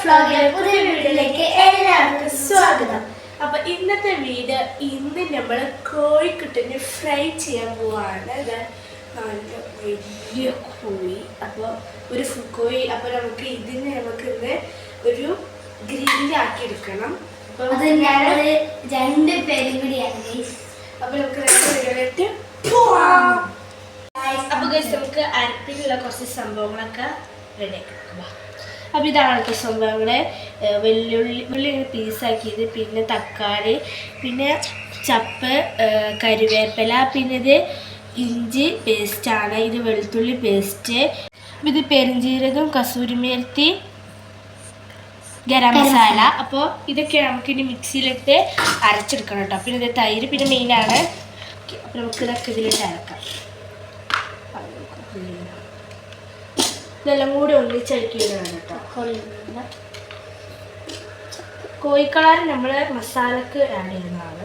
വ്ലോഗിലെ പുതിയ വീഡിയോയിലേക്ക് എല്ലാവർക്കും സ്വാഗതം. അപ്പോൾ ഇന്നത്തെ വീഡിയോ നമ്മൾ കോഴിക്കുട്ടിനെ ഫ്രൈ ചെയ്യാൻ പോവാണ്. നല്ല വലിയ കോഴി, അപ്പോൾ ഒരു കോഴി. അപ്പോൾ നമുക്ക് ഇന്ന് ഒരു ഗ്രില്ലാക്കി എടുക്കണം. അപ്പോൾ അത് ഞങ്ങൾ 2 പേരും കൂടിയാണ്. അപ്പോൾ നമുക്ക് 2 പേരായിട്ട് പോവാം. അപ്പോൾ നമുക്ക് അരപ്പിലുള്ള കുറച്ച് സംഭവങ്ങളൊക്കെ റെഡിയാക്കാം. അപ്പോൾ ഇതാണ് സംഭവങ്ങൾ: വെള്ളുള്ളി പീസാക്കിയത്, പിന്നെ തക്കാളി, പിന്നെ ചപ്പ്, കറിവേപ്പില, പിന്നെ ഇത് ഇഞ്ചി പേസ്റ്റാണ്, ഇത് വെളുത്തുള്ളി പേസ്റ്റ്, ഇത് പെരുംജീരകം, കസൂരിമേത്തി, ഗരം മസാല. അപ്പോൾ ഇതൊക്കെ നമുക്കിനി മിക്സിയിലിട്ട് അരച്ചെടുക്കണം കേട്ടോ. പിന്നെ ഇത് തൈര് പിന്നെ മെയിനാണ്. അപ്പോൾ നമുക്ക് ഇതൊക്കെ ഇതിലിട്ട് അരക്കാം. ഇതെല്ലാം കൂടി ഒന്നിച്ചടിക്കുന്നതാണ് കേട്ടോ. കോഴിക്കളാർ നമ്മൾ മസാലക്ക് ആഡ് ചെയ്യുന്നതാണ്.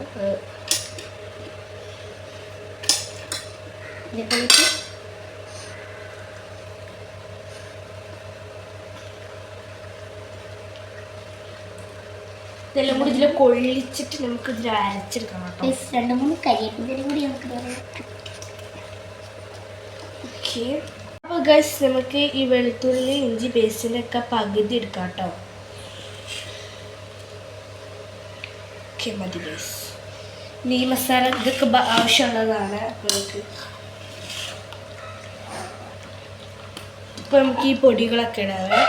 ഇതെല്ലാം കൂടി ഇതിൽ കൊള്ളിച്ചിട്ട് നമുക്ക് ഇതിൽ അരച്ചെടുക്കണം കേട്ടോ. 2-3 കരിയേപ്പിലയും കൂടി നമുക്ക്. ഓക്കെ, അപ്പോൾ ഗൈസ് നമുക്ക് ഈ വെളുത്തുള്ളി ഇഞ്ചി പേസ്റ്റിനൊക്കെ പകുതി എടുക്കാം കേട്ടോ. ഓക്കെ, മതി ഗൈസ്. ഈ മസാല ഇതൊക്കെ ആവശ്യമുള്ളതാണ്. അപ്പോൾ നമുക്ക് ഈ പൊടികളൊക്കെ ഇടാവേ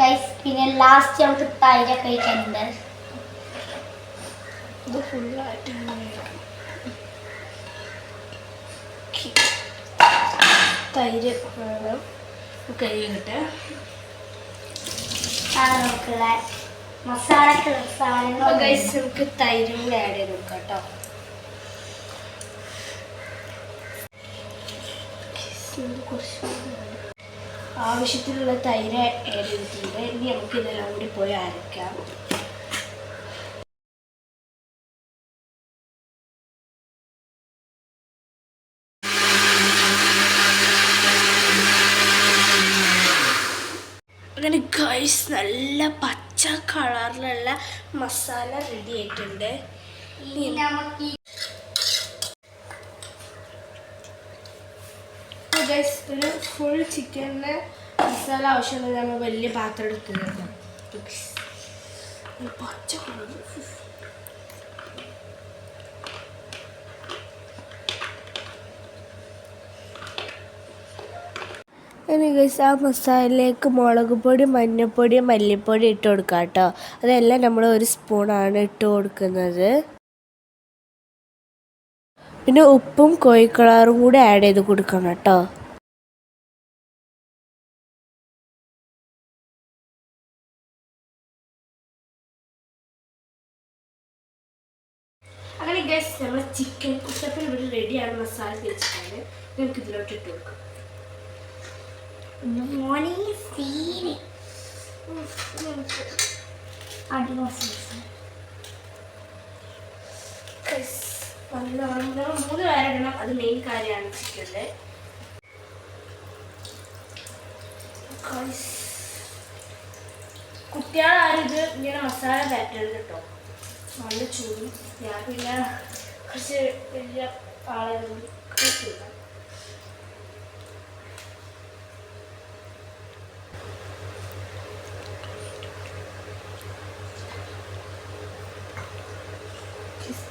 ഗൈസ്. പിന്നെ ലാസ്റ്റ് നമുക്ക് തൈരൊക്കെ കഴിക്കാനുണ്ട്. ഇത് ഫുള്ളായിട്ട് തൈര് വേണം കഴിയട്ടെ. നമുക്കുള്ള മസാലക്കുള്ള സാധനങ്ങൾ ഗൈസ് നമുക്ക് തൈരും കൂടെ ആഡ് ചെയ്ത് കൊടുക്കാം കേട്ടോ. ആവശ്യത്തിനുള്ള തൈര് ആഡ് ചെയ്തിട്ടുണ്ട്. ഇനി നമുക്ക് ഇതെല്ലാം കൂടി പോയി അരയ്ക്കാം. അങ്ങനെ ഗൈസ് നല്ല പച്ച കളറിലുള്ള മസാല റെഡി ആയിട്ടുണ്ട്. ഇനി നമുക്ക് ഗൈസ് ഒരു ഫുൾ ചിക്കനിന് മസാല ആവശ്യമുള്ളത് നമ്മൾ വലിയ പാത്രം എടുക്കുന്നത്. പച്ച കളർ ഇനി ഗൈസ് ആ മസാലയിലേക്ക് മുളക് പൊടി, മഞ്ഞൾപ്പൊടി, മല്ലിപ്പൊടി ഇട്ട് കൊടുക്കാം കേട്ടോ. അതെല്ലാം നമ്മൾ 1 സ്പൂണാണ് ഇട്ട് കൊടുക്കുന്നത്. പിന്നെ ഉപ്പും കോഴിക്കളറും കൂടി ആഡ് ചെയ്ത് കൊടുക്കണം കേട്ടോ. അങ്ങനെ ഗൈസ് നമ്മൾ ചിക്കൻ കുട്ടപ്പൻ ഇവിടെ റെഡിയാണ്. മസാല തേച്ചിട്ടാണ്. നമുക്ക് ഇതിലോട്ട് ഇട്ട് കൊടുക്കാം. മൂന്ന് പേരിടണം, അത് മെയിൻ കാര്യമാണ് ചിക്കൻ്റെ. കുട്ടികളാരും ഇത് ഇങ്ങനെ മസാല തേറ്റരുത് കേട്ടോ. നല്ല ചൂടും. ഞാൻ പിന്നെ കുറച്ച് വലിയ ആളുകൾ കഴിക്കില്ല.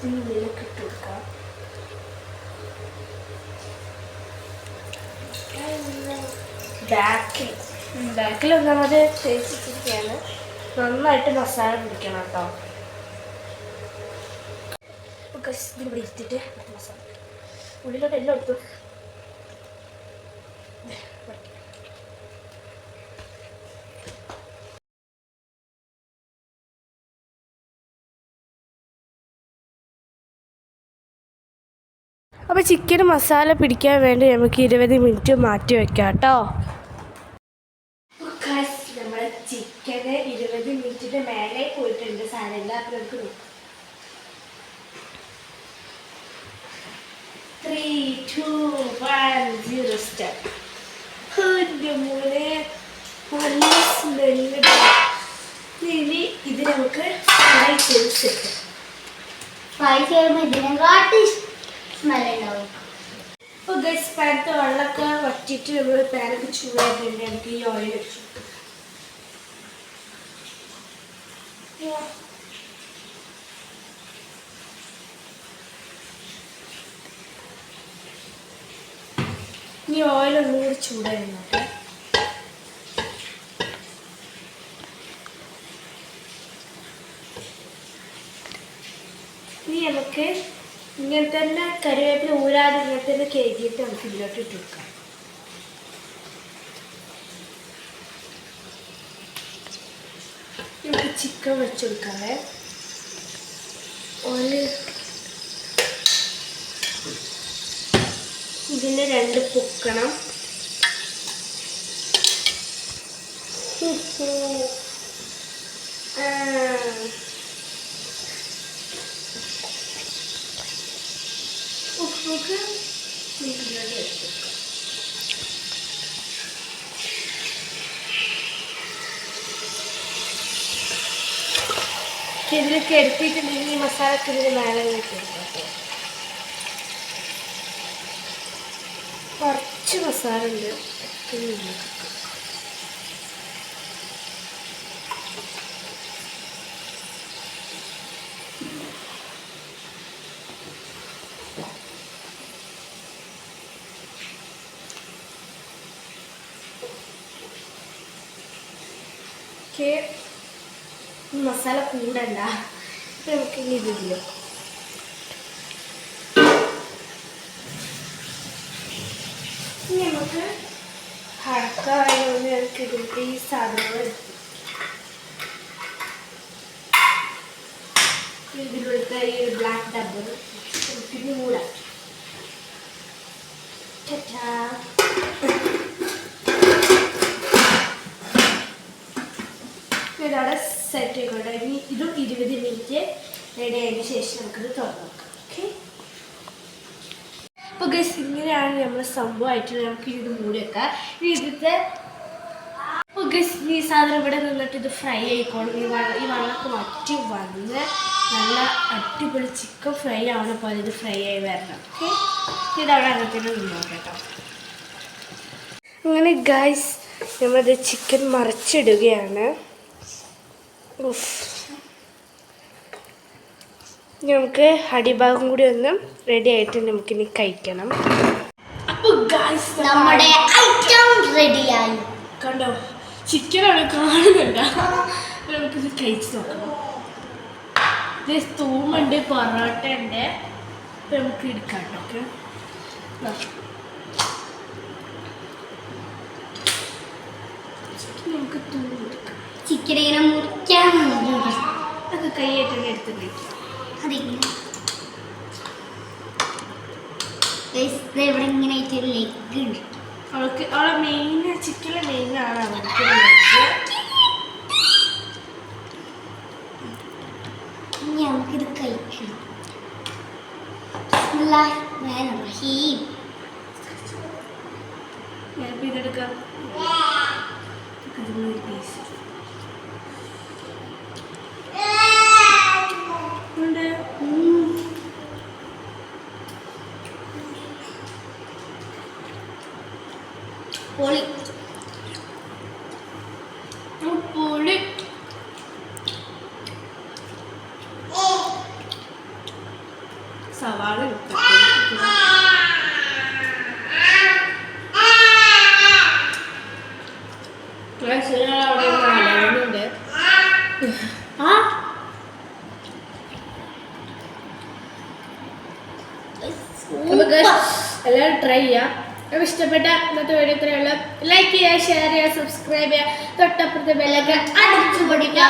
ഉള്ളിലൊക്കെ ഇട്ട് കൊടുക്കാം. ബാക്കിൽ ഒന്നാമത് തേച്ചിട്ടിരിക്കുകയാണ്. നന്നായിട്ട് മസാല പിടിക്കണം കേട്ടോ. ഇതിവിടെ ഇട്ടിട്ട് മസാല ഉള്ളിലോട്ട് എല്ലാം എടുത്തു. അപ്പോൾ ചിക്കൻ മസാല പിടിക്കാൻ വേണ്ടി നമുക്ക് 20 മിനിറ്റ് മാറ്റി വയ്ക്കാം കേട്ടോ. നമ്മൾ ചിക്കന് 20 മിനിറ്റിൻ്റെ മേലെ പോയിട്ടുണ്ട്. സാധനം അപ്പോൾ നമുക്ക് നോക്കാം. 3, 2, 1, 0 സ്റ്റാർട്ട്. മോനെ നല്ല സ്മെല്ല്. ഇനി ഇത് നമുക്ക് ഫ്രൈ ചെയ്ത് സെറ്റ്. ഫ്രൈ ചെയ്യുമ്പോൾ ഇതിനെക്കാട്ടി സ്മെല്ലുണ്ടാവും. അപ്പോൾ ഗൈസ് പാനത്തെ വെള്ളമൊക്കെ വറ്റിയിട്ട് നമ്മൾ പാനൊക്കെ ചൂടായിട്ടുണ്ട്. നമുക്ക് ഈ ഓയിൽ വെച്ചു ഇനി ഓയിൽ ഒന്നുകൂടി ചൂടായിരുന്നോട്ടെ. ഇനി നമുക്ക് ഇങ്ങനെ തന്നെ കറിവേപ്പില ഊരാതെ ഇങ്ങനെ തന്നെ കഴുകിയിട്ട് നമുക്ക് ഇതിലോട്ട് ഇട്ട് കൊടുക്കാം. നമുക്ക് ചിക്കൻ വെച്ചെടുക്കാവേ. ഇതിന് 2 പൊക്കണം. ഉപ്പൊക്കെ ഇതിലൊക്കെ എടുത്തിട്ടുണ്ടെങ്കിൽ ഈ മസാലക്ക് ഇതിന് മേലെ വെച്ചെടുക്കാം. കുറച്ച് മസാല ഉണ്ട്. മസാല കൂടണ്ട. നമുക്ക് ഇനി ഇതില്ലോ നമുക്ക് ഹടക്കായതുകൊണ്ട് ഞങ്ങൾക്ക് ഇതിൻ്റെ ഈ സാധനങ്ങൾ ഇതിലത്തെ ഈ ഒരു ബ്ലാക്ക് ഡബ്ബർ നമുക്കിത് മൂടാം. ഇതവിടെ സെറ്റ് ആയിക്കോട്ടെ. ഇനി ഇതും 20 മിനിറ്റ് റെഡി ആയതിനു ശേഷം നമുക്കിത് തുറന്നു നോക്കാം. ഓക്കെ. അപ്പോൾ ഗൈസ് ഇങ്ങനെയാണ് നമ്മൾ സംഭവമായിട്ട് നമുക്ക് ഇത് മൂടി വെക്കാം. ഇനി ഇതിൻ്റെ അപ്പോൾ ഗൈസ് ഈ സാധനം ഇവിടെ നിന്നിട്ട് ഇത് ഫ്രൈ ആയിക്കോളും. ഈ വെള്ളമൊക്കെ വറ്റി വന്ന് നല്ല അടിപൊളി ചിക്കൻ ഫ്രൈ ആവണ പോലെ ഇത് ഫ്രൈ ആയി വരണം. ഓക്കെ. ഇതവിടെ അങ്ങനത്തേനും നിന്നോട്ടെ കേട്ടോ. അങ്ങനെ ഗൈസ് നമ്മളത് ചിക്കൻ മറിച്ചിടുകയാണ്. നമുക്ക് അടിഭാഗം കൂടി ഒന്ന് റെഡി ആയിട്ട് നമുക്കിനി കഴിക്കണം. അപ്പോൾ ഗൈസ് നമ്മുടെ ഐറ്റം റെഡിയായി. കണ്ടോ, ചിക്കനാണ് കാണുന്നുണ്ട. നമുക്കിത് കഴിച്ച് നോക്കണം. ഇത് തൂമുണ്ട്, പൊറോട്ട ഉണ്ട്. അപ്പം നമുക്ക് എടുക്കാം കേട്ടോ. നമുക്ക് തൂമെടുക്കാം. ചിക്കൻ ഇങ്ങനെ മുറിക്കാൻ അത് കൈയായിട്ടാണ് എടുത്ത് കഴിക്കാം. അതിങ്ങനെ ഇവിടെ ഇങ്ങനെ ആയിട്ടൊരു ലെഗ് ഉണ്ട്. അവളെ മെയിൻ ചിക്കനിലെ മെയിനാണ് അവർക്ക്. ഇനി നമുക്കിത് കഴിക്കണം. ഞാനിപ്പോൾ ഇതെടുക്കാം. പൊളി പൊളി. സവാള അവിടെ നല്ലതുണ്ട്. എല്ലാവരും ട്രൈ ചെയ്യാം. അപ്പോൾ ഇഷ്ടപ്പെട്ട ഇന്നത്തെ വീഡിയോ ഇത്രയുള്ള ലൈക്ക് ചെയ്യുക, ഷെയർ ചെയ്യുക, സബ്സ്ക്രൈബ് ചെയ്യുക, തൊട്ടപ്പുറത്തെ ബെല്ലൊക്കെ അടിച്ചു പൊടിക്കുക.